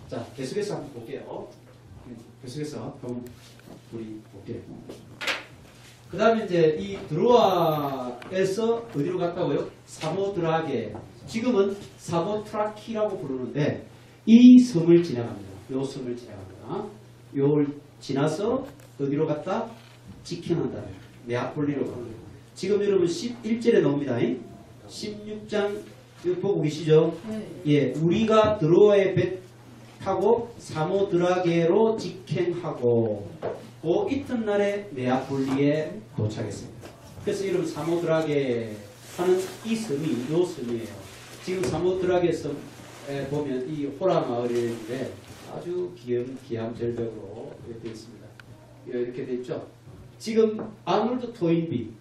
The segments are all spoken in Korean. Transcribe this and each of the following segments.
자, 계속해서 한번 볼게요. 계속해서 한번 우리 볼게요. 그 다음에 이제 이 드로아에서 어디로 갔다고요? 사모드라게. 지금은 사모트라키라고 부르는데 이 섬을 지나갑니다. 요 섬을 지나갑니다. 요를 지나서 어디로 갔다? 직행한다. 네아폴리로 갑니다. 지금 여러분 11절에 나옵니다. 16장 이거 보고 계시죠? 네. 예, 우리가 드로아에 배 타고 사모드라게로 직행하고 그 이튿날에 네아폴리에 도착했습니다. 그래서 여러분 사모드라게 하는 이 섬이 요 섬이에요. 지금 사모드라게 섬에 보면 이 호라 마을인데 아주 귀한 절벽으로 되어 있습니다. 이렇게 되어 있죠. 지금 아놀드 토인비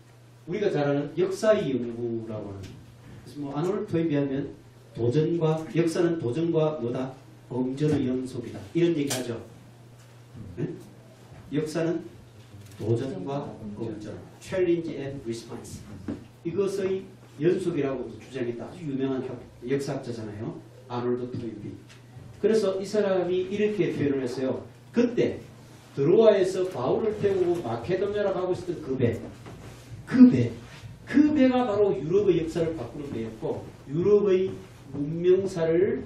우리가 잘 아는 역사의 연구라고 하는 그래서 뭐 아놀드 토인비 하면 도전과 역사는 도전과 뭐다? 엄전의 연속이다. 이런 얘기 하죠. 네? 역사는 도전과 엄전, challenge and response. 이것의 연속이라고 주장했다. 아주 유명한 역사학자잖아요. 아놀드 토인비. 그래서 이 사람이 이렇게 표현을 했어요. 그때 드로아에서 바울을 태우고 마케도냐로 가고 있었던 그 배가 바로 유럽의 역사를 바꾸는 배였고 유럽의 문명사를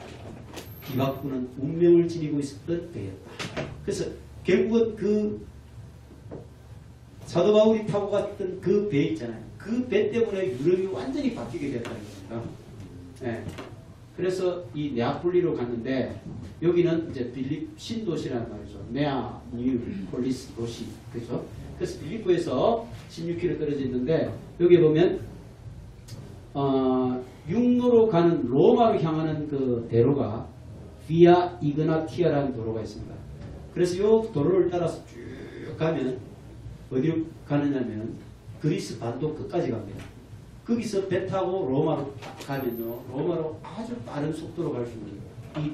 뒤바꾸는 운명을 지니고 있었던 배였다. 그래서 결국은 그 사도 바울이 타고 갔던 그 배 있잖아요. 그 배 때문에 유럽이 완전히 바뀌게 되었다는 겁니다. 네. 그래서 이 네아폴리로 갔는데 여기는 이제 빌립 신도시라는 말이죠. 네아 뉴 폴리스 도시. 그렇죠? 그래서 빌립보에서 16km 떨어져 있는데 여기 보면 육로로 가는 로마로 향하는 그 대로가 비아 이그나티아라는 도로가 있습니다. 그래서 이 도로를 따라서 쭉 가면 어디로 가느냐면 그리스 반도 끝까지 갑니다. 거기서 배 타고 로마로 가면요. 로마로 아주 빠른 속도로 갈 수 있는 이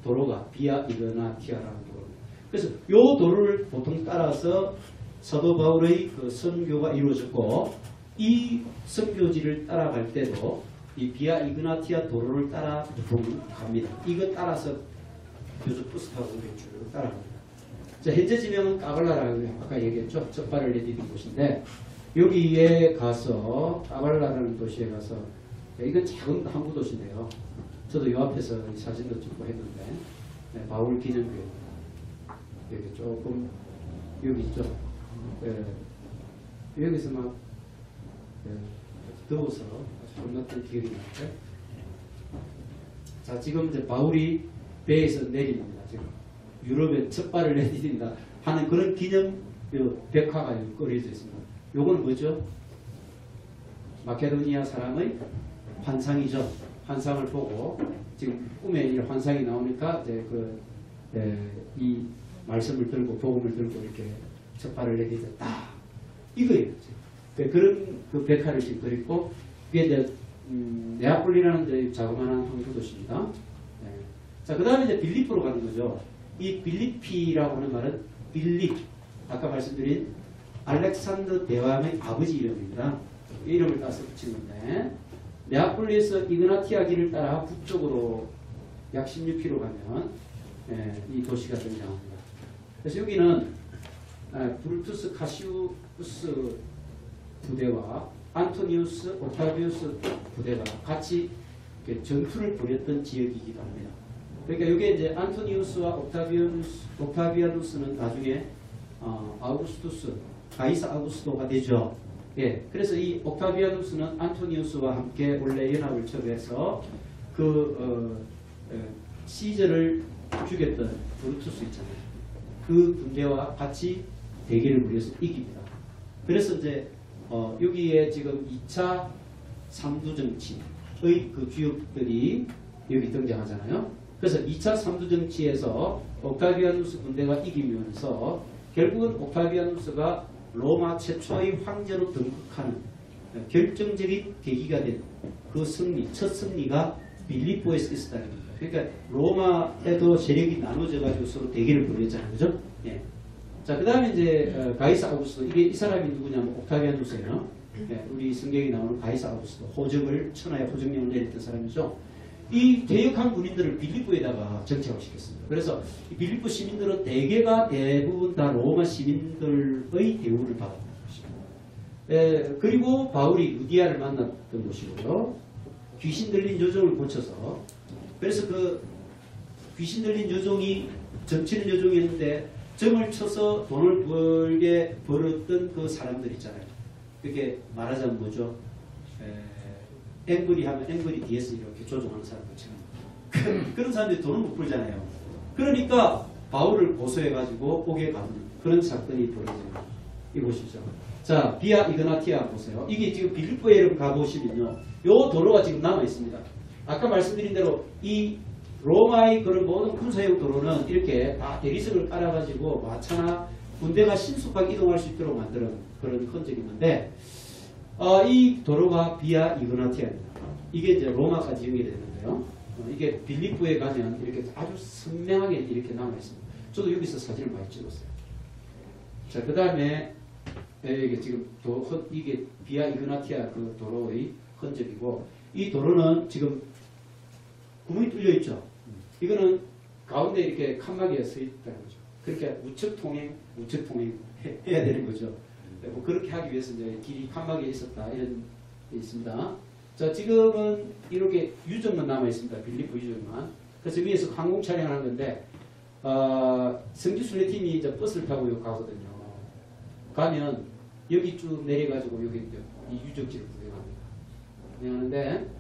도로가 비아 이그나티아라는 도로입니다. 그래서 이 도로를 보통 따라서 사도 바울의 그 선교가 이루어졌고 이 선교지를 따라갈 때도 이 비아 이그나티아 도로를 따라 보통 갑니다. 이거 따라서 요즘 버스 타고 쭉 따라갑니다. 자, 현재 지명은 까발라라고 아까 얘기했죠. 적발을 내디딘 곳인데 여기에 가서 까발라라는 도시에 가서 이건 작은 항구 도시인데요. 저도 요 앞에서 사진도 찍고 했는데 네, 바울 기념교회 여기 조금 여기 있죠. 네, 여기서 막 네, 더워서 혼났던 기억이 나는데 자 지금 이제 바울이 배에서 내립니다. 지금 유럽에 첫 발을 내딛는다 하는 그런 기념 벽화가 꺼려져 있습니다. 요건 뭐죠? 마케도니아 사람의 환상이죠. 환상을 보고 지금 꿈에 이 환상이 나오니까 이제 이 말씀을 들고 복음을 들고 이렇게 첫 발을 내딛었다. 이거예요. 그런 그 벽화를 지금 그렸고 그게 이제 네아폴리라는 자그마한 항구 도시입니다. 네. 자, 그 다음에 이제 빌립보로 가는 거죠. 이 빌리피라고 하는 말은 빌립, 아까 말씀드린 알렉산더 대왕의 아버지 이름입니다. 이 이름을 따서 붙인 건데 네아폴리에서 이그나티아 길을 따라 북쪽으로 약 16km 가면 이 도시가 등장합니다. 그래서 여기는 브루투스 카시우스 부대와 안토니우스 옥타비우스 부대가 같이 전투를 벌였던 지역이기도 합니다. 그러니까 이게 이제 안토니우스와 옥타비아누스는 나중에 아우구스투스, 가이사 아우구스토가 되죠. 예, 그래서 이 옥타비아누스는 안토니우스와 함께 원래 연합을 척해서 시저를 죽였던 브루투스 있잖아요. 그 군대와 같이 대결을 벌여서 이깁니다. 그래서 이제 여기에 지금 2차 삼두정치의 그 주역들이 여기 등장하잖아요. 그래서 2차 삼두정치에서 옥타비아누스 군대가 이기면서 결국은 옥타비아누스가 로마 최초의 황제로 등극하는 결정적인 계기가 된 그 승리, 첫 승리가 빌립보에서 있었다는 겁니다. 그러니까 로마에도 세력이 나눠져 가지고 서로 대결을 벌였잖아요. 그죠? 예. 자, 그 다음에 이제 가이사 아우구스토. 이게 이 사람이 누구냐면 옥타비아누스예요. 예, 우리 성경에 나오는 가이사 아우구스토. 호적을 천하에 호적령을 내렸던 사람이죠. 이 대역한 군인들을 빌립보에다가 정착을 시켰습니다. 그래서 이 빌립보 시민들은 대부분 다 로마 시민들의 대우를 받았던 것입니다. 그리고 바울이 루디아를 만났던 곳이고요. 귀신 들린 여종을 고쳐서, 그래서 그 귀신 들린 여종이 점치는 여종이었는데 점을 쳐서 돈을 벌게 벌었던 그 사람들 있잖아요. 이렇게 말하자면 뭐죠? 앵글이 하면 앵글이 뒤에서 이렇게 조종하는 사람들처럼 그런 사람들이 돈을 못 벌잖아요. 그러니까 바울을 고소해가지고 옥에 가는 그런 사건이 벌어집니다. 이곳이죠. 자, 비아 이그나티아 보세요. 이게 지금 빌립보에 가보시면요, 요 도로가 지금 남아 있습니다. 아까 말씀드린 대로 이 로마의 그런 모든 군사용 도로는 이렇게 다 대리석을 깔아가지고 마차나 군대가 신속하게 이동할 수 있도록 만드는 그런 흔적이 있는데, 이 도로가 비아 이그나티아입니다. 이게 이제 로마까지 연결되는데요. 이게 빌립보에 가면 이렇게 아주 선명하게 이렇게 남아 있습니다. 저도 여기서 사진을 많이 찍었어요. 자, 그 다음에 이게 지금 이게 비아 이그나티아 그 도로의 흔적이고, 이 도로는 지금 구멍이 뚫려 있죠. 이거는 가운데 이렇게 칸막이가 서 있다는 거죠. 그러니까 우측 통행 해야 되는 거죠. 뭐 그렇게 하기 위해서 이제 길이 칸막이에 있었다 이런 게 있습니다. 자, 지금은 이렇게 유적만 남아 있습니다. 빌립보 유적만. 그래서 위에서 항공 촬영을 하는 건데, 성지 순례팀이 이제 버스를 타고 여기 가거든요. 가면 여기 쭉 내려가지고 여기 이 유적지를 구경합니다.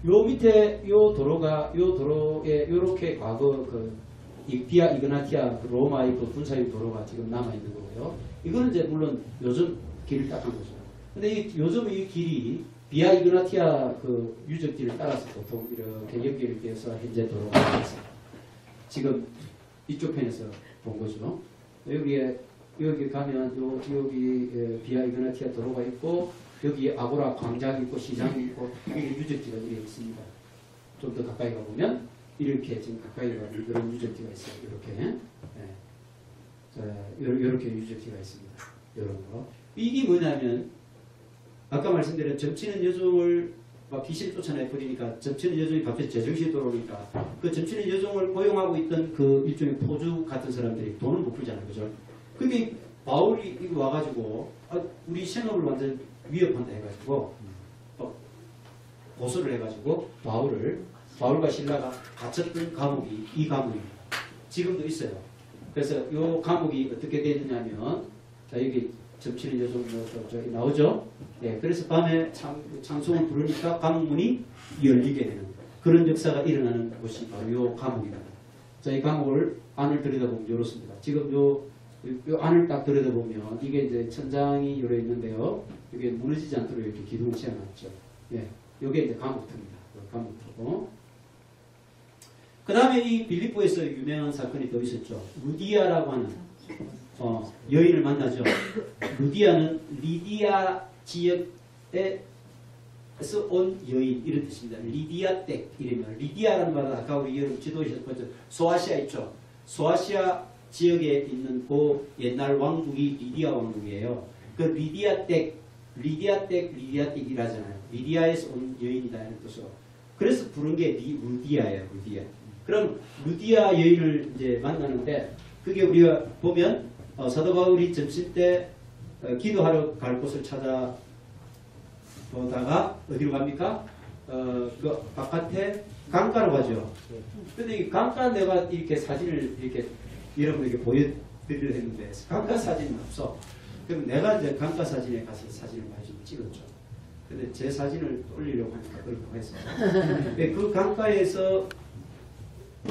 요 밑에 요 도로에 요렇게 과거 이 비아 이그나티아 그 로마의 그 군사용 도로가 지금 남아 있는 거고요. 이거는 이제 물론 요즘 길을 닦은 거죠. 근데 요즘 이 길이 비아 이그나티아 그 유적지를 따라서 보통 이렇게 연결되어서 현재 도로가 있습니다. 지금 이쪽 편에서 본 거죠. 여기 가면 여기 비아 이그나티아 도로가 있고, 여기 아고라 광장이 있고 시장이 있고 여기 유적지가 이렇게 있습니다. 좀 더 가까이 가보면 이렇게 지금 가까이 가면 그런 유적지가 있어요. 이렇게. 자, 이렇게 유적지가 있습니다. 이런 거. 이게 뭐냐면 아까 말씀드린 점치는 여종을 막 귀신 쫓아내 버리니까 점치는 여종이 갑자기 제정신이 돌아오니까 그 점치는 여종을 고용하고 있던 그 일종의 포주 같은 사람들이 돈을 못 풀잖아요. 그죠? 근데 바울이 이거 와가지고 우리 생업을 완전 위협한다 해가지고 고소를 해가지고 바울과 신라가 갇혔던 감옥이 이 감옥입니다. 지금도 있어요. 그래서 이 감옥이 어떻게 되느냐면, 자, 여기 점치는 여종 저기 나오죠. 네, 그래서 밤에 찬송을 부르니까 감옥문이 열리게 되는 그런 역사가 일어나는 곳이 바로 이 감옥입니다. 자, 이 감옥을 안을 들여다보면 이렇습니다. 지금 요 안을 딱 들여다보면 이게 이제 천장이 요래 있는데요. 이게 무너지지 않도록 이렇게 기둥을 지어놨죠. 예, 이게 이제 감옥터입니다. 감옥터고. 그 다음에 이 빌립보에서 유명한 사건이 또 있었죠. 루디아라고 하는 여인을 만나죠. 루디아는 리디아 지역에서 온 여인 이런 뜻입니다. 리디아 댁 이러면 리디아라는 말은 아까 우리 여러분 지도에서 봤죠. 소아시아 있죠. 소아시아 지역에 있는 그 옛날 왕국이 리디아 왕국이에요. 그 리디아 댁이라잖아요. 리디아에서 온 여인이다 이런 뜻으로. 그래서 부른 게 루디아예요. 루디아. 그럼 루디아 여인을 이제 만나는데, 그게 우리가 보면 사도 바울이 점심 때 기도하러 갈 곳을 찾아보다가 어디로 갑니까? 그 바깥에 강가로 가죠. 근데 이 강가 내가 이렇게 사진을 이렇게 여러분에게 보여드리려 했는데 강가 사진은 없어. 그럼 내가 이제 강가 사진에 가서 사진을 많이 좀 찍었죠. 근데 제 사진을 올리려고 하니까 그렇고 해서 그 강가에서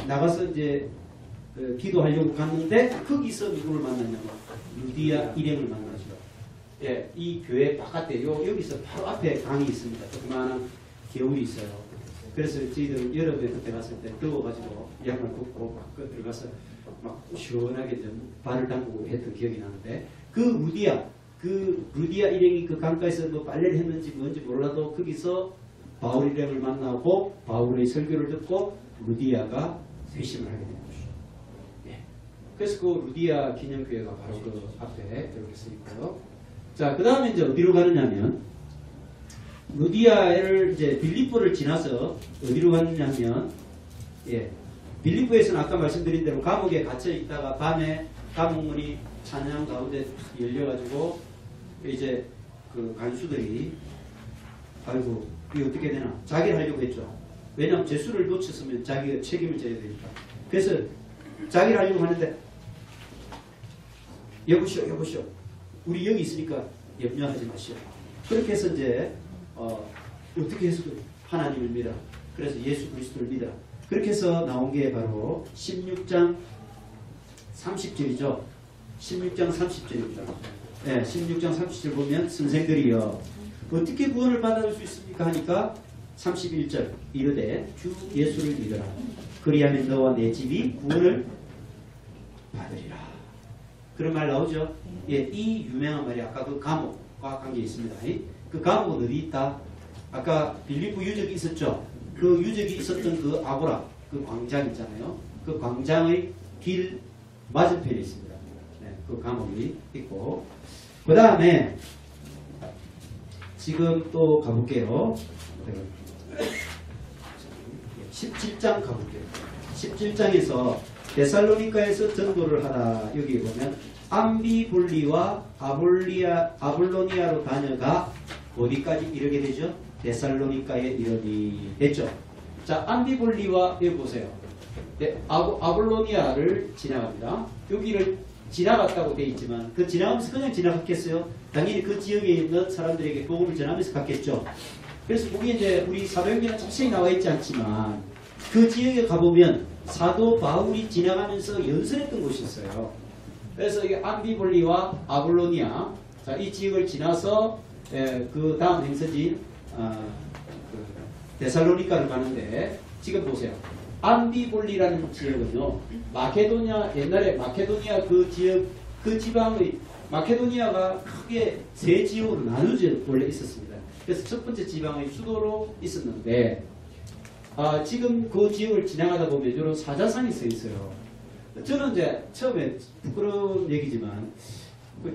나가서 이제 기도하려고 갔는데 거기서 누구를 만났냐면 루디아 일행을 만나죠. 예, 이 교회 바깥에 여기서 바로 앞에 강이 있습니다. 조그마한 개울이 있어요. 그래서 저희들 여름에 그때 갔을 때 더워가지고 양말 벗고 막 들어가서 막 시원하게 좀 발을 담그고 했던 기억이 나는데, 그 루디아 일행이 그 강가에서 뭐 빨래를 했는지 뭔지 몰라도 거기서 바울 일행을 만나고 바울의 설교를 듣고 루디아가 회심을 하게 되는 거죠. 예. 그래서 그 루디아 기념교회가 바로 그 앞에 이렇게 써 있고요. 자, 그 다음에 이제 어디로 가느냐면 루디아를 이제 빌립보를 지나서 어디로 갔냐면, 예, 빌립보에서는 아까 말씀드린 대로 감옥에 갇혀 있다가 밤에 감옥문이 찬양 가운데 열려가지고 이제 그 간수들이 아이고 이게 어떻게 되나 자기를 하려고 했죠. 왜냐하면 죄수를 놓쳤으면 자기가 책임을 져야 되니까. 그래서 자기를 하려고 하는데 여보시오 우리 여기 있으니까 염려하지 마시오. 그렇게 해서 이제 어떻게 해서 하나님을 믿어. 그래서 예수 그리스도를 믿어. 그렇게 해서 나온 게 바로 16장 30절이죠. 16장 30절입니다. 네, 16장 30절 보면 선생들이여 어떻게 구원을 받을 수 있습니까 하니까 31절 이르되 주 예수를 믿어라. 그리하면 너와 내 집이 구원을 받으리라. 그런 말 나오죠. 예, 이 유명한 말이 아까 그 감옥과 관계 있습니다. 그 감옥은 어디 있다? 아까 빌립보 유적이 있었죠. 그 유적이 있었던 그 아고라, 그 광장 있잖아요. 그 광장의 길 맞은편에 있습니다. 네, 그 감옥이 있고 그 다음에 지금 또 가볼게요. 17장 가볼게요. 17장에서 데살로니가에서 전도를 하다 여기 보면 암비볼리와 아볼로니아로 다녀가 어디까지 이르게 되죠? 데살로니가에 이르니 했죠. 자, 암비볼리와 여기 보세요. 네, 아볼로니아를 지나갑니다. 여기를 지나갔다고 되어 있지만 그 지나가면서 그냥 지나갔겠어요? 당연히 그 지역에 있는 사람들에게 복음을 전하면서 갔겠죠. 그래서 거기 이제 우리 사도행전에 자세히 나와 있지 않지만 그 지역에 가보면 사도 바울이 지나가면서 연설했던 곳이 있어요. 그래서 이게 암비볼리와 아볼로니아, 자, 이 지역을 지나서 그 다음 행선지인 데살로니가를 가는데 지금 보세요. 암비볼리라는 지역은요, 마케도니아, 옛날에 마케도니아 그 지역, 그 지방의 마케도니아가 크게 세 지역으로 나누어져 원래 있었습니다. 그래서 첫 번째 지방의 수도로 있었는데, 지금 그 지역을 지나가다 보면 이런 사자상이 써 있어요. 저는 이제 처음에 부끄러운 얘기지만,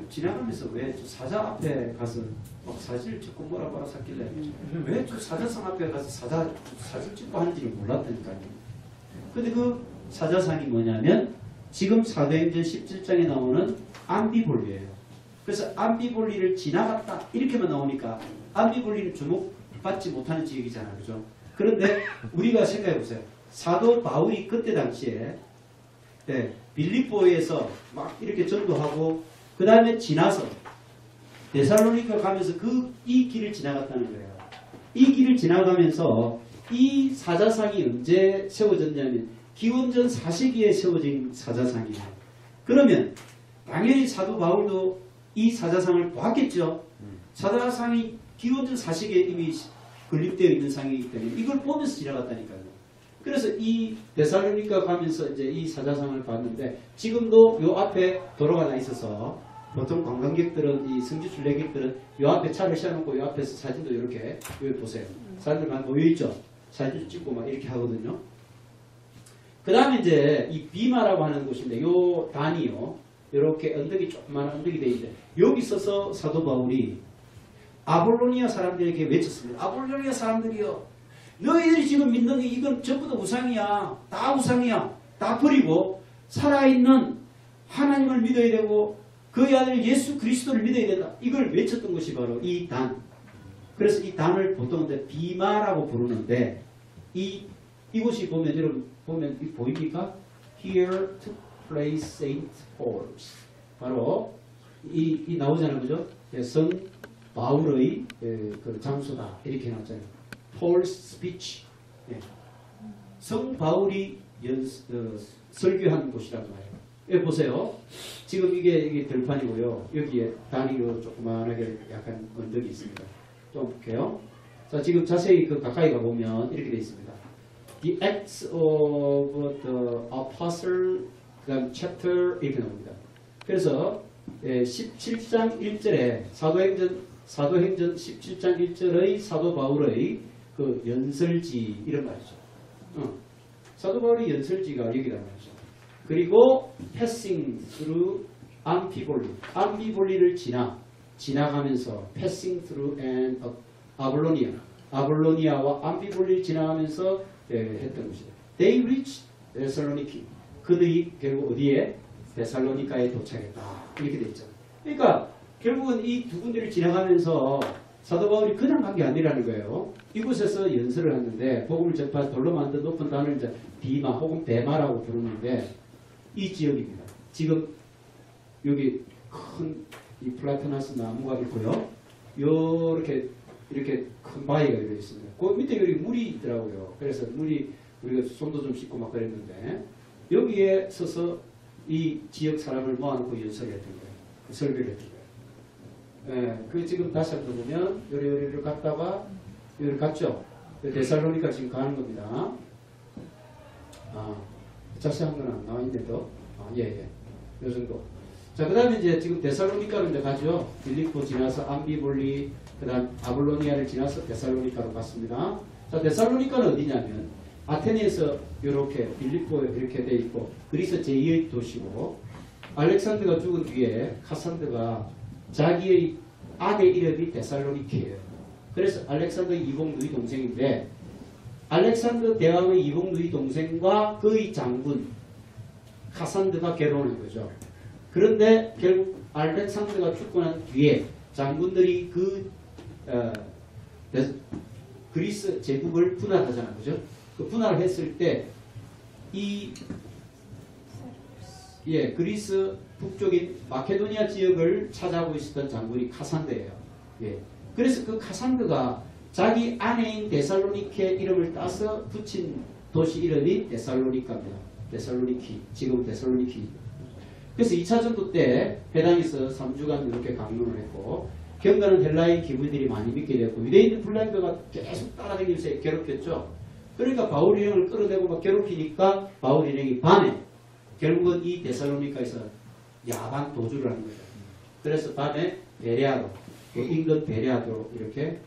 지나가면서 왜 저 사자 앞에 가서 막 사진을 찍고 뭐라 샀길래 왜 저 사자상 앞에 가서 사진 찍고 하는지를 몰랐다니까요. 근데 그 사자상이 뭐냐면 지금 사도행전 17장에 나오는 암비볼리예요. 그래서 암비볼리를 지나갔다 이렇게만 나오니까 암비볼리는 주목받지 못하는 지역이잖아요. 그죠? 그런데 우리가 생각해 보세요. 사도 바울이 그때 당시에 빌립보에서 막 이렇게 전도하고 그 다음에 지나서 데살로니가 가면서 이 길을 지나갔다는 거예요. 이 길을 지나가면서 이 사자상이 언제 세워졌냐면 기원전 4세기에 세워진 사자상이에요. 그러면 당연히 사도 바울도 이 사자상을 보았겠죠. 사자상이 기원전 4세기에 이미 건립되어 있는 상이기 때문에 이걸 보면서 지나갔다니까요. 그래서 이 데살로니가 가면서 이제 이 사자상을 봤는데 지금도 요 앞에 도로가 나 있어서 보통 관광객들은 이 성지 순례객들은 요 앞에 차를 세워놓고 요 앞에서 사진도 이렇게 여기 보세요. 사람들 많이 모여있죠. 사진 찍고 막 이렇게 하거든요. 그 다음에 이제 이 비마라고 하는 곳인데 요 단이요. 이렇게 언덕이 조그마한 언덕이 되어 있는데 여기 있어서 사도 바울이 아볼로니아 사람들에게 외쳤습니다. 아볼로니아 사람들이요. 너희들이 지금 믿는 게 이건 전부 다 우상이야. 다 우상이야. 다 버리고 살아있는 하나님을 믿어야 되고 그의 아들 예수 그리스도를 믿어야 된다. 이걸 외쳤던 것이 바로 이 단. 그래서 이 단을 보통 비마라고 부르는데 이곳이 보면 여러분 보면 보입니까? Here took place Saint Paul's. 바로 이 나오잖아요, 그죠? 성 바울의 그 장소다 이렇게 나왔잖아요. Paul's speech. 성 바울이 설교한 곳이란 말이에요. 여기 보세요. 지금 이게 들판이고요. 여기에 단위로 조그만하게 약간 언덕이 있습니다. 좀 볼게요. 자, 지금 자세히 가까이 가보면 이렇게 되어 있습니다. The Acts of the Apostle, 그 다음 chapter 이렇게 나옵니다. 그래서 17장 1절에 사도행전 17장 1절의 사도 바울의 그 연설지 이런 말이죠. 사도 바울의 연설지가 여기다 말이죠. 그리고 passing through 암비볼리를 지나가면서 passing through and 아볼로니아와 암피볼리를 지나가면서 했던 것이죠. They reached Thessaloniki. 그들이 결국 어디에? 데살로니카에 도착했다. 이렇게 돼 있잖아요. 그러니까 결국은 이 두 군데를 지나가면서 사도 바울이 그냥 간 게 아니라는 거예요. 이곳에서 연설을 했는데 복음을 접할 돌로 만든 높은 단을 이제 비마 혹은 베마라고 부르는데 이 지역입니다. 지금 여기 큰 이 플라타나스 나무가 있고요. 이렇게 큰 바위가 되어 있습니다. 그 밑에 여기 물이 있더라고요. 그래서 물이 우리가 손도 좀 씻고 막 그랬는데 여기에 서서 이 지역 사람을 모아놓고 연설을 했던 거예요. 설교를 했던 거예요. 예, 그 지금 다시 한번 보면 요리를 갔다가 여기를 갔죠. 데살로니카 지금 가는 겁니다. 자세한 건 안 나와 있는데도 예. 요 정도. 자, 그 다음에 이제 지금 데살로니카로 이제 가죠. 빌립보 지나서 암비볼리, 그 다음 아볼로니아를 지나서 데살로니카로 갔습니다. 자, 데살로니카는 어디냐면 아테네에서 이렇게 빌립보에 이렇게 돼 있고 그리스 제2의 도시고 알렉산더가 죽은 뒤에 카산드가 자기의 아내 이름이 데살로니케예요. 그래서 알렉산더의 이복 누이 동생인데 알렉산더 대왕의 이복 누이 동생과 그의 장군 카산드가 결혼한 거죠. 그런데 결국 알렉산더가 죽고 난 뒤에 장군들이 그리스 제국을 분할하잖아요. 그죠? 그 분할을 했을 때 그리스 북쪽인 마케도니아 지역을 차지하고 있었던 장군이 카산드예요. 예. 그래서 그 카산드가 자기 아내인 데살로니케 이름을 따서 붙인 도시 이름이 데살로니카입니다. 데살로니키, 지금 데살로니키. 그래서 2차 전도 때 회당에서 3주간 이렇게 강론을 했고 경가는 헬라인 기부들이 많이 믿게 되었고 유대인들 블라인더가 계속 따라다니면서 괴롭혔죠. 그러니까 바울 일행을 끌어내고 막 괴롭히니까 바울 일행이 밤에 결국은 이 데살로니카에서 야반 도주를 한 거예요. 그래서 밤에 베레아로, 인근 베레아로 이렇게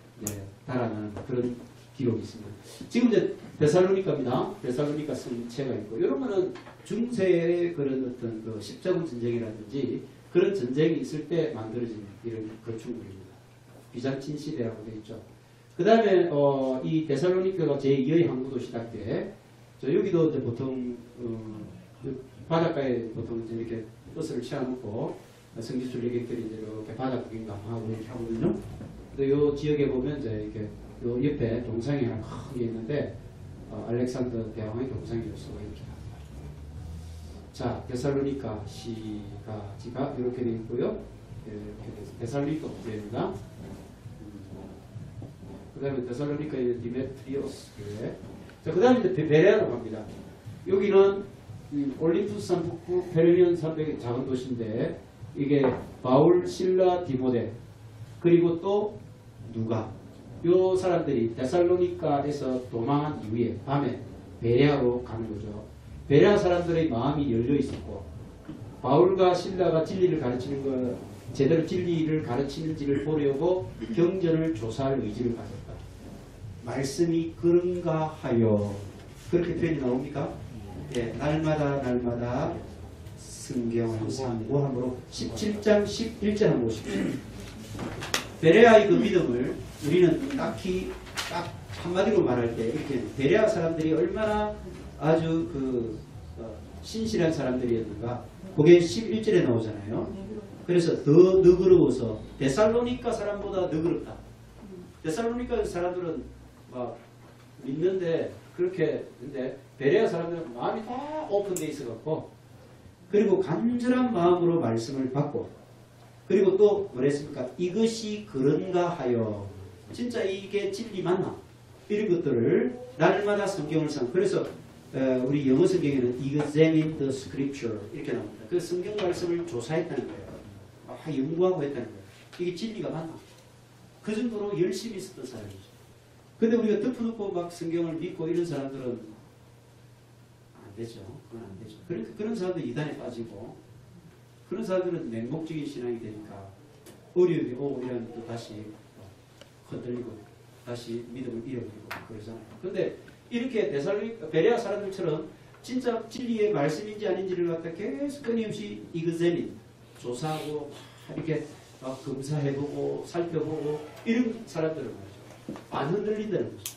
달아나는 그런 기록이 있습니다. 지금 이제 데살로니카입니다. 데살로니카 성체가 있고 이런 거는 중세의 그런 어떤 그 십자군 전쟁이라든지 그런 전쟁이 있을 때 만들어진 이런 건축물입니다. 비잔틴 시대라고 되어 있죠. 그 다음에 이 데살로니카가 제2의 항구도시다 때 여기도 이제 보통 바닷가에 보통 이제 이렇게 버스를 채워놓고 성지순 여객들이 이제 이렇게 바다 구경 하고 이렇게 하거든요. 근데 요 지역에 보면 이제 이렇게 요 옆에 동상이 하나 크게 있는데 알렉산더 대왕의 동상이었어 이렇게. 자, 데살로니카 시가 이렇게 되어 있고요. 이렇게 데살로니카 부제입니다. 그 다음에 데살로니카의 디메트리오스 교회. 자, 그 다음에 이제 베레아로 갑니다. 여기는 올림푸스산 북부 페르미온 산맥의 작은 도시인데 이게 바울, 실라, 디모데 그리고 또 누가 요 사람들이 데살로니카에서 도망한 이후에 밤에 베레아로 가는 거죠. 베레아 사람들의 마음이 열려 있었고 바울과 실라가 진리를 가르치는 거 제대로 진리를 가르치는지를 보려고 경전을 조사할 의지를 가졌다. 말씀이 그런가 하여 그렇게 표현이 나옵니까? 예, 날마다 성경을 상고함으로 17장 11절 한번 보십시오. 베레아의 그 믿음을 우리는 딱히 딱 한마디로 말할 때 이렇게 베레아 사람들이 얼마나 아주 신실한 사람들이었는가 그게 11절에 나오잖아요. 그래서 더 너그러워서 데살로니카 사람보다 너그럽다. 데살로니카 사람들은 막 믿는데 그렇게 근데 베레아 사람들은 마음이 다 오픈되어 있어갖고 그리고 간절한 마음으로 말씀을 받고 그리고 또 뭐랬습니까? 이것이 그런가 하여 진짜 이게 진리 맞나? 이런 것들을 날마다 성경을 그래서 우리 영어 성경에는 examine the scripture 이렇게 나옵니다. 그 성경 말씀을 조사했다는 거예요. 연구하고 했다는 거예요. 이게 진리가 맞나? 그 정도로 열심히 있었던 사람이죠. 근데 우리가 덮어놓고 막 성경을 믿고 이런 사람들은 안 되죠. 그건 안 되죠. 그러니까 그런 사람들 이단에 빠지고 그런 사람들은 맹목적인 신앙이 되니까 어려움이 오고 이러면 또 다시 흔들리고 다시 믿음을 잃어버리고 그러잖아요. 근데 이렇게 베레아 사람들처럼 진짜 진리의 말씀인지 아닌지를 갖다 계속 끊임없이 이그제민 조사하고 이렇게 검사해보고 살펴보고 이런 사람들은 말이죠. 안 흔들린다는 거죠.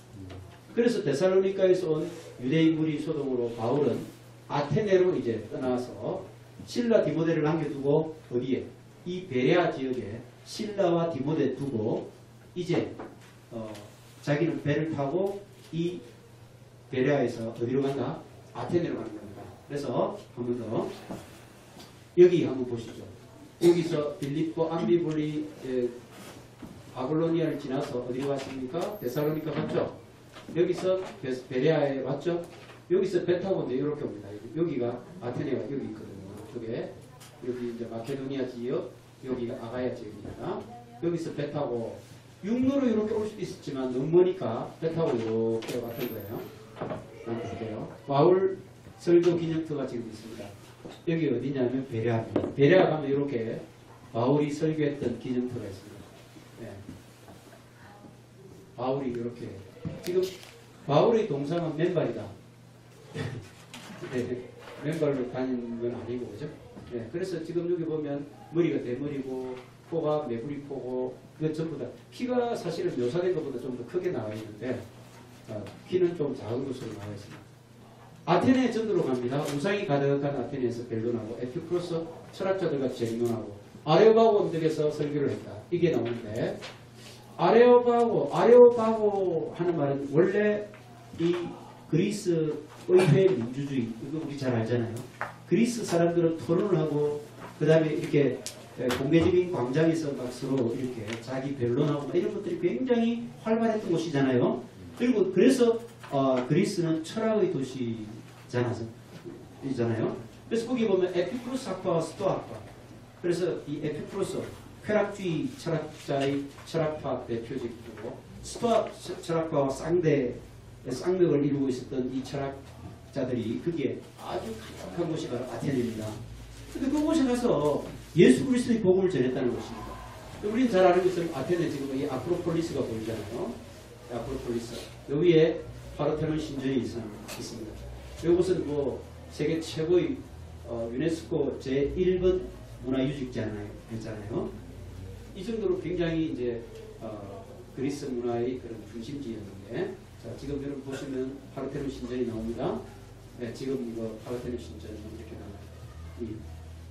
그래서 데살로니가에서 온 유대인 무리 소동으로 바울은 아테네로 이제 떠나서 실라 디모데를 남겨두고 어디에? 이 베레아 지역에 실라와 디모데 두고 이제 자기는 배를 타고 이 베레아에서 어디로 간다? 아테네로 가는 겁니다. 그래서 한 번 더 여기 한번 보시죠. 여기서 빌립보 암비볼리 아볼로니아를 지나서 어디로 갔습니까? 데살로니가 갔죠. 여기서 베레아에 왔죠. 여기서 배 타고 이제 이렇게 옵니다. 여기가 아테네가 여기 있거든요. 이쪽에 여기 이제 마케도니아 지역, 여기가 아가야 지역입니다. 여기서 배 타고 육로로 이렇게 올 수도 있었지만 너무 머니까 배 타고 이렇게 왔던 거예요. 한번 볼게요. 바울 설교 기념터가 지금 있습니다. 여기 어디냐면 베레아입니다. 베레아 가면 이렇게 바울이 설교했던 기념터가 있습니다. 네. 바울이 이렇게 지금 바울의 동상은 맨발이다. 네, 맨발로 다니는 건 아니고 그죠? 네, 그래서 지금 여기 보면 머리가 대머리고 코가 매부리 코고 그건 전부 다 키가 사실은 묘사된 것보다 좀 더 크게 나와 있는데 키는 좀 작은 것으로 나와 있습니다. 아테네 전도로 갑니다. 우상이 가득한 아테네에서 변론하고 에피쿠로스 철학자들과 쟁론하고 아레오바고 언덕에서 설교를 했다. 이게 나오는데 아레오바고 하는 말은 원래 이 그리스 의회 민주주의 이거 우리 잘 알잖아요. 그리스 사람들은 토론을 하고 그 다음에 이렇게 공개적인 광장에서 막 서로 이렇게 자기 변론하고 이런 것들이 굉장히 활발했던 곳이잖아요. 그리고 그래서 그리스는 철학의 도시잖아요. 그래서 거기 보면 에피쿠로스 학파와 스토아학파. 그래서 이 에피쿠로스 쾌락주의 철학자의 철학파 대표적이고 스토아 철학파와 쌍벽을 이루고 있었던 이 철학자들이 그게 아주 강력한 곳이 바로 아테네입니다. 근데 그곳에 가서 예수 그리스도의 복음을 전했다는 것입니다. 우리는 잘 아는 것처럼 아테네 지금 이 아크로폴리스가 보이잖아요. 아크로폴리스. 여기에 파르테논 신전이 있습니다. 이곳은 뭐 세계 최고의 유네스코 제1번 문화유적지잖아요. 이 정도로 굉장히 이제 그리스 문화의 그런 중심지였는데, 자, 지금 여러분 보시면 파르테논 신전이 나옵니다. 네, 지금 이거 파르테논 신전이 이렇게 나와요. 이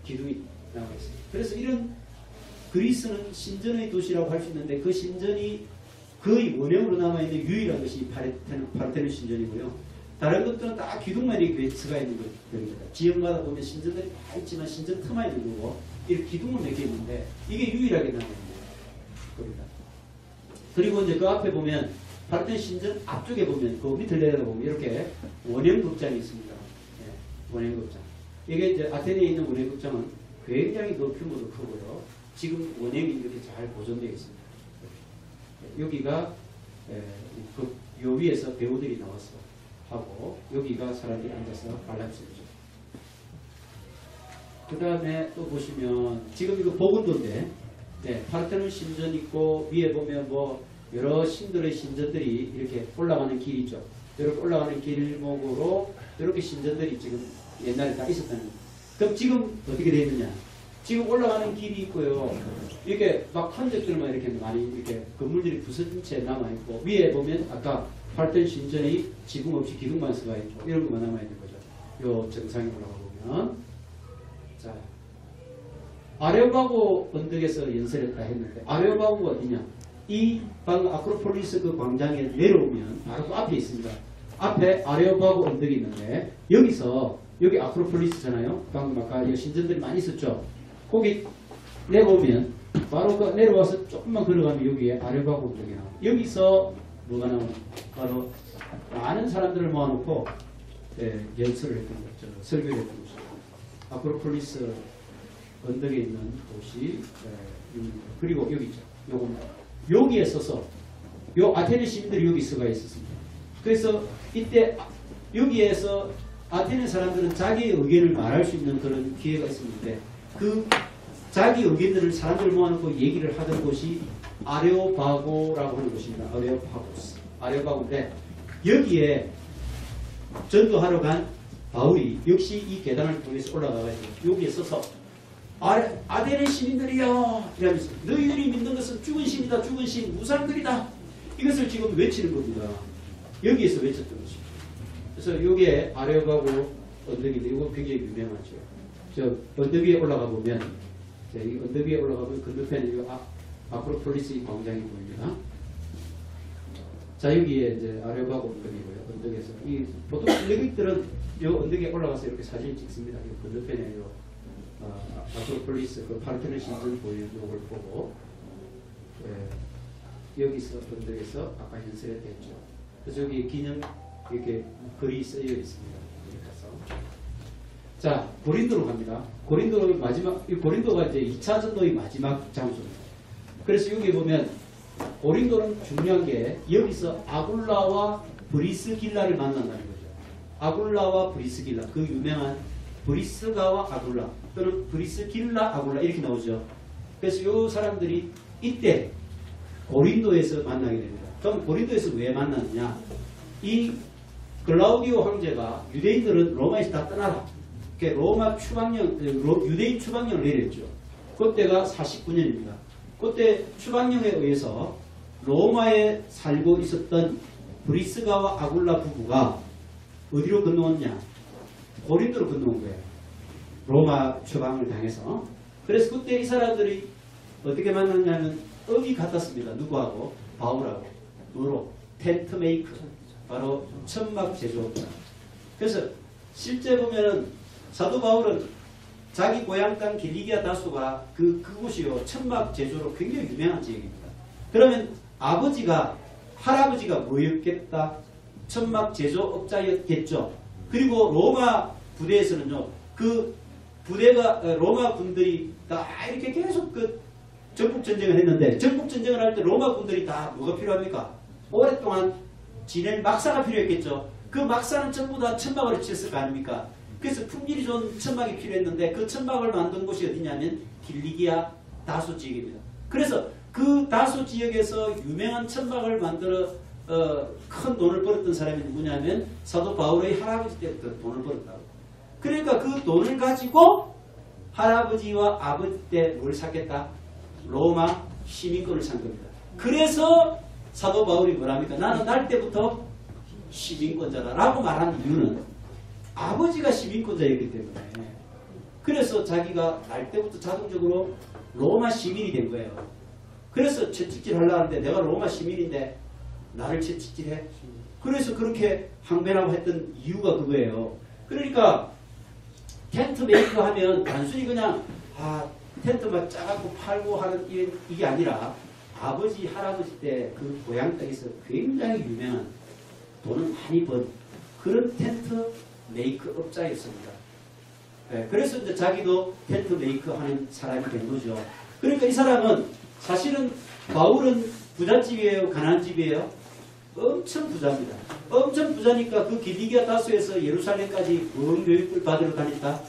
기둥이 나와 있습니다. 그래서 이런 그리스는 신전의 도시라고 할 수 있는데 그 신전이 거의 원형으로 남아있는 유일한 것이 파르테논 신전이고요. 다른 것들은 다 기둥만 이렇게 서가 있는 겁니다. 지역마다 보면 신전들이 다 있지만 신전 틈만 있는 거고 이렇게 기둥을 몇 개 있는데 이게 유일하게 남아있는 겁니다. 그리고 이제 그 앞에 보면 파르테논 신전 앞쪽에 보면 그 밑을 내려다보면 이렇게 원형극장이 있습니다. 네, 원형극장. 이게 이제 아테네에 있는 원형극장은 굉장히 그 규모도 크고요. 지금 원형이 이렇게 잘 보존되어 있습니다. 여기가 요 위에서 배우들이 나와서 하고 여기가 사람들이 앉아서 관람실이죠. 그 다음에 또 보시면 지금 이거 복원도인데 네, 파르테논 신전 있고 위에 보면 뭐 여러 신들의 신전들이 이렇게 올라가는 길이죠. 이렇게 올라가는 길목으로 이렇게 신전들이 지금 옛날에 다 있었다는 거예요. 그럼 지금 어떻게 되어 있느냐? 지금 올라가는 길이 있고요. 이렇게 막 흔적들만 이렇게 많이 이렇게 건물들이 부서진 채 남아있고 위에 보면 아까 파르테논 신전이 지붕 없이 기둥만 서가 있고 이런 것만 남아있는 거죠. 요 정상에 올라가 보면 자 아레오바고 언덕에서 연설했다 했는데 아레오바고가 어디냐? 이 방금 아크로폴리스 그 광장에 내려오면 바로 그 앞에 있습니다. 앞에 아레오바고 언덕이 있는데 여기 아크로폴리스잖아요. 방금 아까 신전들이 많이 있었죠. 거기 내려오면 바로 그 내려와서 조금만 걸어가면 여기에 아레오바고 언덕이 나와요. 여기서 뭐가 나오면 바로 많은 사람들을 모아놓고 연설을 했던 거죠. 설교를 했던 거죠. 아크로폴리스 언덕에 있는 곳이 그리고 여기 있죠. 요겁니다. 여기에 서서 요 아테네 시민들이 여기 서가 있었습니다. 그래서 이때 여기에서 아테네 사람들은 자기의 의견을 말할 수 있는 그런 기회가 있었는데 그 자기 의견들을 사람들을 모아놓고 얘기를 하던 곳이 아레오바고라고 하는 곳입니다. 아레오바고인데 여기에 전도하러 간 바울이 역시 이 계단을 통해서 올라가가지고 여기에 서서 아테네 시민들이여 이러면서 너희들이 믿는 것은 죽은 신이다. 죽은 신 우상들이다. 이것을 지금 외치는 겁니다. 여기에서 외쳤던 것입니다. 그래서 이게 아레오가고 언덕인데 이거 굉장히 유명하죠. 저 언덕 위에 올라가 보면 이 언덕 위에 올라가 보면 건너편에 이 아크로폴리스 광장이 보입니다. 자 여기에 이제 아레오가고 언덕이고요. 언덕에서 이 보통 일렉들은 이 언덕에 올라가서 이렇게 사진 찍습니다. 이 건너편에 아크로폴리스 그 파르테논 신전 보이는 걸 보고 여기서 언덕에서 아까 현설했죠. 그래서 여기 기념 이렇게 글이 쓰여 있습니다. 여기 가서 자 고린도로 갑니다. 고린도로 마지막 이 고린도가 이제 2차 전도의 마지막 장소입니다. 그래서 여기 보면 고린도는 중요한 게 여기서 아굴라와 브리스길라를 만난다는 거죠. 아굴라와 브리스길라 그 유명한 브리스가와 아굴라 또는 브리스길라 아굴라 이렇게 나오죠. 그래서 이 사람들이 이때 고린도에서 만나게 됩니다. 그럼 고린도에서 왜 만났느냐? 이 글라우디오 황제가 유대인들은 로마에서 다 떠나라. 로마 추방령, 유대인 추방령을 내렸죠. 그때가 49년입니다. 그때 추방령에 의해서 로마에 살고 있었던 브리스가와 아굴라 부부가 어디로 건너왔냐? 고린도로 건너온 거예요. 로마 추방을 당해서. 그래서 그때 이 사람들이 어떻게 만났냐면 업이 같았습니다. 누구하고? 바울하고. 뭐로? 텐트 메이크. 바로 천막 제조업자. 그래서 실제 보면은 사도 바울은 자기 고향 땅 길리기아 다소가 그곳이요 천막 제조로 굉장히 유명한 지역입니다. 그러면 할아버지가 뭐였겠다? 천막 제조업자였겠죠. 그리고 로마 부대에서는요 그 부대가 로마 군들이 다 이렇게 계속 그 전국 전쟁을 했는데 전국 전쟁을 할 때 로마 군들이 다 뭐가 필요합니까? 오랫동안 지낼 막사가 필요했겠죠. 그 막사는 전부 다 천막을 쳤을 거 아닙니까? 그래서 품질이 좋은 천막이 필요했는데 그 천막을 만든 곳이 어디냐면 길리기아 다소 지역입니다. 그래서 그 다소 지역에서 유명한 천막을 만들어 큰 돈을 벌었던 사람이 누구냐면 사도 바울의 할아버지 때부터 돈을 벌었다고. 그러니까 그 돈을 가지고 할아버지와 아버지 때 뭘 샀겠다? 로마 시민권을 산 겁니다. 그래서 사도 바울이 뭐랍니까? 나는 날 때부터 시민권자다 라고 말하는 이유는 아버지가 시민권자였기 때문에 그래서 자기가 날 때부터 자동적으로 로마 시민이 된 거예요. 그래서 채찍질 하려고 하는데 내가 로마 시민인데 나를 채찍질해? 그래서 그렇게 항변하고 했던 이유가 그거예요. 그러니까 텐트 메이크 하면 단순히 그냥 텐트만 짜갖고 팔고 하는 이게 아니라 아버지 할아버지 때 그 고향 땅에서 굉장히 유명한 돈을 많이 번 그런 텐트 메이크 업자였습니다. 네, 그래서 이제 자기도 텐트 메이크 하는 사람이 된 거죠. 그러니까 이 사람은 사실은 바울은 부잣집이에요? 가난집이에요? 엄청 부자입니다. 엄청 부자니까 그 길리기아 다소에서 예루살렘까지 뭔 교육을 받으러 다녔다?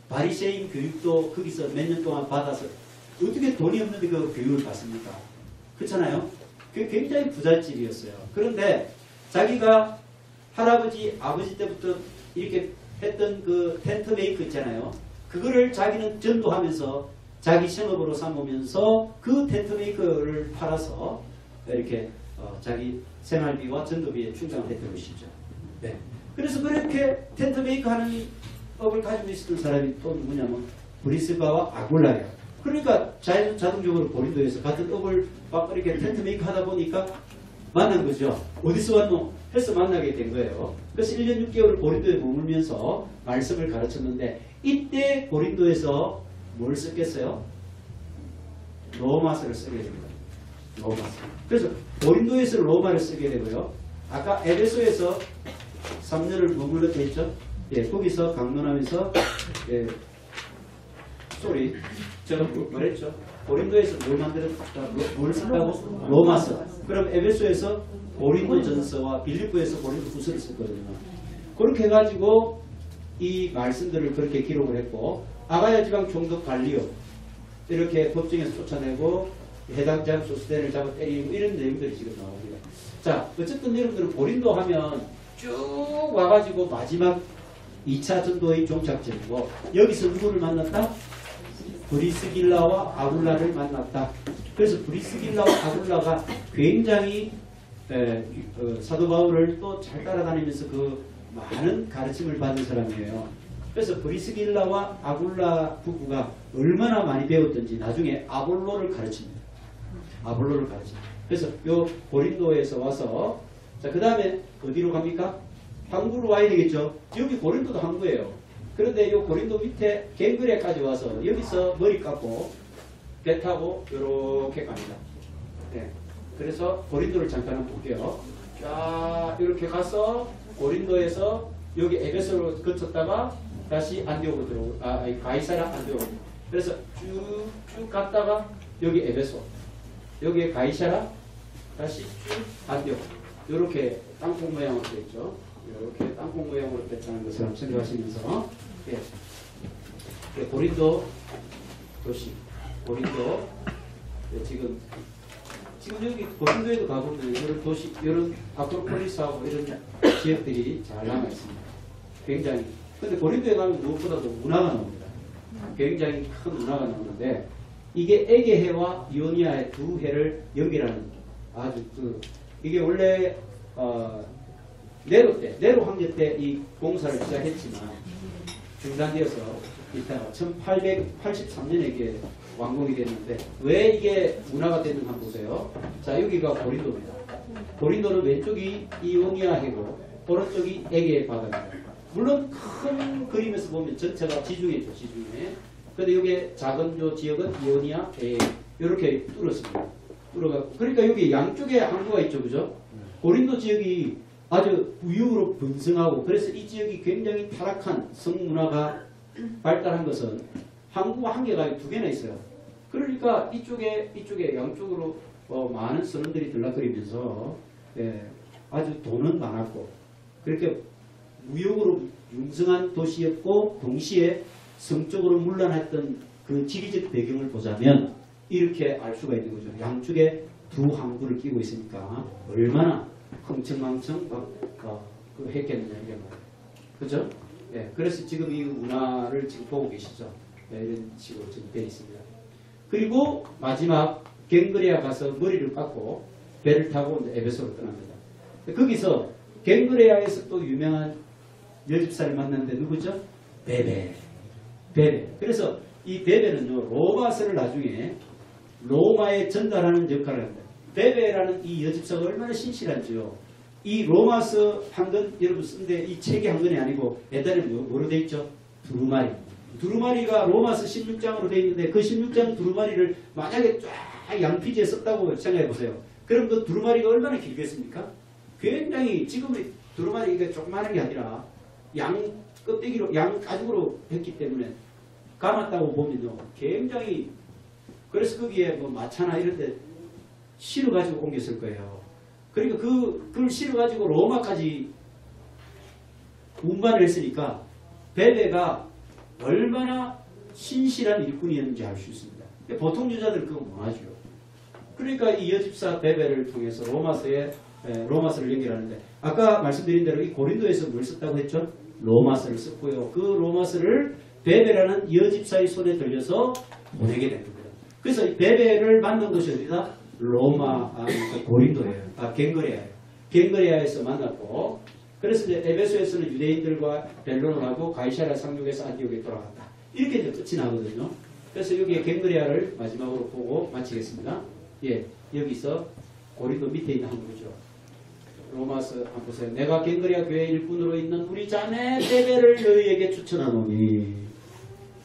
바리새인 교육도 거기서 몇 년 동안 받아서 어떻게 돈이 없는데 그 교육을 받습니까? 그렇잖아요? 그게 굉장히 부잣집이었어요. 그런데 자기가 할아버지, 아버지 때부터 이렇게 했던 그 텐트 메이크 있잖아요. 그거를 자기는 전도하면서 자기 생업으로 삼으면서 그 텐트 메이크를 팔아서 이렇게 자기 생활비와 전도비에 충당을 했던 것이죠. 네. 그래서 그렇게 텐트 메이크 하는 업을 가지고 있었던 사람이 또 누구냐면 브리스가와 아굴라예요. 그러니까 자동적으로 고린도에서 같은 업을 막 이렇게 텐트 메이크 하다 보니까 만난 거죠. 어디서 왔노? 해서 만나게 된 거예요. 그래서 1년 6개월을 고린도에 머물면서 말씀을 가르쳤는데 이때 고린도에서 뭘 썼겠어요? 로마서를 쓰게 됩니다. 로마서. 그래서 고린도에서 로마를 쓰게 되고요. 아까 에베소에서 3년을 머물렀다 했죠. 예, 거기서 강론하면서 예, 제가 말했죠. 고린도에서 뭘 만들었다? 뭘 쓴다고? 로마서. 그럼 에베소에서 고린도전서와 빌립보에서 고린도후서를 썼거든요. 그렇게 해가지고 이 말씀들을 그렇게 기록을 했고 아가야 지방 총독 갈리오 이렇게 법정에서 쫓아내고 해당장 소스텐을 잡아 때리고 이런 내용들이 지금 나옵니다. 자, 어쨌든 여러분들은 고린도 하면 쭉 와가지고 마지막 2차 전도의 종착점이고 여기서 누구를 만났다? 브리스길라와 아굴라를 만났다. 그래서 브리스길라와 아굴라가 굉장히 사도 바울을 또 잘 따라다니면서 그 많은 가르침을 받은 사람이에요. 그래서 브리스길라와 아굴라 부부가 얼마나 많이 배웠던지 나중에 아볼로를 가르칩니다. 아볼로를 가르칩니다. 그래서 요 고린도에서 와서 자, 그 다음에 어디로 갑니까? 항구로 와야 되겠죠. 여기 고린도도 항구예요. 그런데 요 고린도 밑에 갱그레까지 와서 여기서 머리 깎고 배 타고 요렇게 갑니다. 네. 그래서 고린도를 잠깐 한번 볼게요. 쫙 이렇게 가서 고린도에서 여기 에베소로 거쳤다가 다시 안디오고 들어오고 가이사라 안디오고. 그래서 쭉 갔다가 여기 에베소, 여기에 가이사라, 다시 쭉 안디오고. 이렇게 땅콩 모양으로 되어 있죠. 이렇게 땅콩 모양으로 됐다는 것을 한번 생각하시면서 고린도 도시, 고린도 지금 여기 고린도에도 가보면 이런 도시, 이런 아크로폴리스하고 이런 지역들이 잘 남아 있습니다. 굉장히. 근데 고린도에 가면 무엇보다도 운하가 나옵니다. 굉장히 큰 운하가 나오는데 이게 에게해와 이오니아의 두 해를 연결하는 아주 이게 원래 네로 황제 때 이 공사를 시작했지만 중단되어서 이따가 1883년에 이게 완공이 됐는데 왜 이게 문화가 됐는가 한번 보세요. 자, 여기가 고린도입니다. 고린도는 왼쪽이 이오니아 해고 오른쪽이 에게 바다입니다. 물론 큰 그림에서 보면 전체가 지중해죠. 지중해. 근데 여기 작은 요 지역은 이오니아 에 이렇게 뚫었습니다. 뚫어갖고 그러니까 여기 양쪽에 항구가 있죠. 그죠? 고린도 지역이 아주 우유로 번성하고 그래서 이 지역이 굉장히 타락한 성문화가 발달한 것은 항구가 한 개가 두 개나 있어요. 그러니까 이쪽에 양쪽으로 많은 선원들이 들락거리면서 아주 돈은 많았고 그렇게 무역으로 융성한 도시였고 동시에 성적으로 문란했던 그 지리적 배경을 보자면 이렇게 알 수가 있는 거죠. 양쪽에 두 항구를 끼고 있으니까 얼마나 흥청망청 했겠느냐 이게 말이에요. 그죠? 예, 그래서 지금 이 운하를 지금 보고 계시죠. 네, 이런 식으로 지금 되어 있습니다. 그리고 마지막 갱그레아 가서 머리를 깎고 배를 타고 이제 에베소로 떠납니다. 거기서 갱그레아에서 또 유명한 여집사를 만났는데 누구죠? 베베. 그래서 이 베베는요 로마서를 나중에 로마에 전달하는 역할을 합니다. 베베라는 이 여집사가 얼마나 신실한지요. 이 로마서 한 권 여러분 쓴데 이 책이 한 권이 아니고 옛날에 뭐로 돼 있죠? 두루마리. 두루마리가 로마서 16장으로 돼 있는데 그 16장 두루마리를 만약에 쫙 양피지에 썼다고 생각해 보세요. 그럼 그 두루마리가 얼마나 길겠습니까? 굉장히 지금의 두루마리가 조그마한 게 아니라 양 껍데기로 양 가죽으로 했기 때문에 감았다고 보면요 굉장히 그래서 거기에 뭐 마차나 이런 데 실어가지고 옮겼을 거예요. 그러니까 그걸 실어가지고 로마까지 운반을 했으니까 베베가 얼마나 신실한 일꾼이었는지 알 수 있습니다. 보통 여자들은 그거 못하죠. 그러니까 이 여집사 베베를 통해서 로마서를 연결하는데 아까 말씀드린 대로 이 고린도에서 뭘 썼다고 했죠? 로마서를 썼고요. 그 로마서를 베베라는 여집사의 손에 들려서 보내게 된 겁니다. 그래서 이 베베를 만난 곳이 어디다? 고린도예요. 갱그레아예요. 갱그레아에서 만났고 그래서 이제 에베소에서는 유대인들과 변론을 하고 가이사랴 상륙에서 안디옥에 돌아갔다. 이렇게 이제 끝이 나거든요. 그래서 여기에 갱그레아를 마지막으로 보고 마치겠습니다. 예, 여기서 고린도 밑에 있는 항구죠. 로마서 한번 보세요. 내가 갱그레아 교회 일꾼으로 있는 우리 자매 베베를 너희에게 추천하노니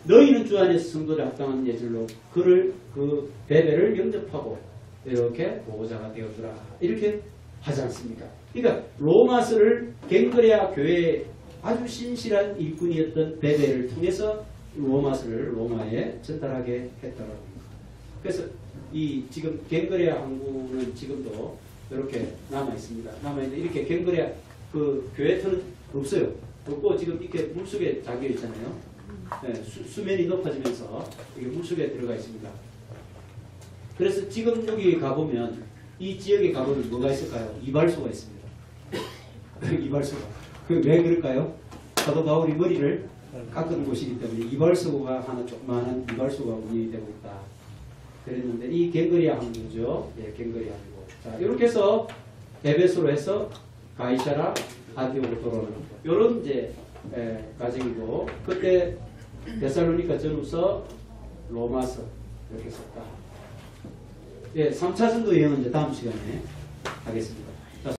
너희는 주 안에서 성도를 합당한 예절로 그 베베를 영접하고 이렇게 보호자가 되어주라. 이렇게 하지 않습니까? 그러니까 로마서를 갱그레아 교회의 아주 신실한 일꾼이었던 베베를 통해서 로마서를 로마에 전달하게 했다고 합니다. 그래서 이 지금 갱그레아 항구는 지금도 이렇게 남아 있습니다. 남아 있는데 이렇게 갱그레아 그 교회터는 없어요. 없고 지금 이렇게 물속에 잠겨 있잖아요. 네, 수면이 높아지면서 이게 물속에 들어가 있습니다. 그래서 지금 여기 가보면 이 지역에 가보면 뭐가 있을까요? 이발소가 있습니다. 이발소가. 왜 그럴까요? 사도 바울이 머리를 깎은 곳이기 때문에 이발소가 하나 조그마한 이발소가 운영이 되고 있다. 그랬는데 이 갱그리아 항구죠. 예, 갱그리아 항구. 자, 이렇게 해서 에베소로 해서 가이사라 안디옥으로 돌아오는 이런 이제 과정이고 그때 데살로니가 전후서 로마서 이렇게 썼다. 예, 3차 전도 여행은 이제 다음 시간에 하겠습니다.